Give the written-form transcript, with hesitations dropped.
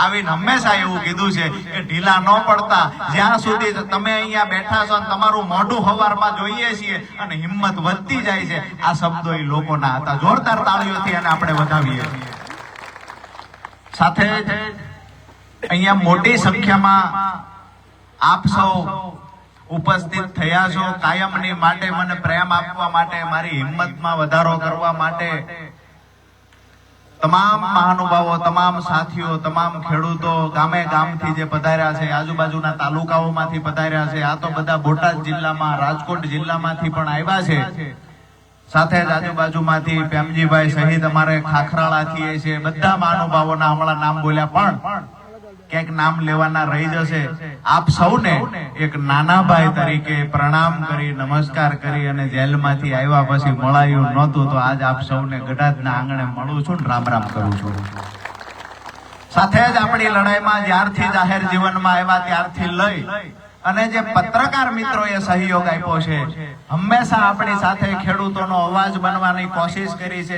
આવીને હંમેશા એવું કીધું છે કે ઢીલા ન પડતા, જ્યાં સુધી તમે અહીંયા બેઠા છો તમારું મોઢું હવારમાં જોઈએ છીએ અને હિંમત વધતી જાય છે, આ શબ્દો એ લોકોના હતા. જોરદાર તાળીઓથી અને આપણે વધાવીએ છીએ. સાથે અહીંયા મોટી સંખ્યામાં આપ સૌ ઉપસ્થિત થયા છો. કાયમની માટે મને પ્રેમ આપવા માટે, મારી હિંમતમાં વધારો કરવા માટે તમામ મહાનુભાવો, તમામ સાથીઓ, તમામ ખેડૂતો ગામે ગામથી જે પધાર્યા છે, આજુબાજુના તાલુકાઓમાંથી પધાર્યા છે, આ તો બધા બોટાદ જિલ્લામાં, રાજકોટ જિલ્લામાંથી પણ આવ્યા છે. સાથે જ આજુબાજુમાંથી પ્રેમજીભાઈ સહિત અમારે ખાખરાળાથી છે. બધા મહાનુભાવોના હમણાં નામ બોલ્યા પણ ક્યાંક નામ લેવાના રહી જશે. આપ સૌને એક નાના ભાઈ તરીકે પ્રણામ કરી, નમસ્કાર કરી અને જેલમાંથી આવ્યા પછી મળાયું નહોતું તો આજ આપ સૌને ગઢાદના આંગણે મળું છું, રામ રામ કરું છું. સાથે જ આપણી લડાઈમાં જ્યારથી જાહેર જીવનમાં આવ્યા ત્યારથી લઈ અને જે પત્રકાર મિત્રોએ સહયોગ આપ્યો છે, હંમેશા આપણી સાથે ખેડૂતોનો અવાજ બનવાની કોશિશ કરી છે.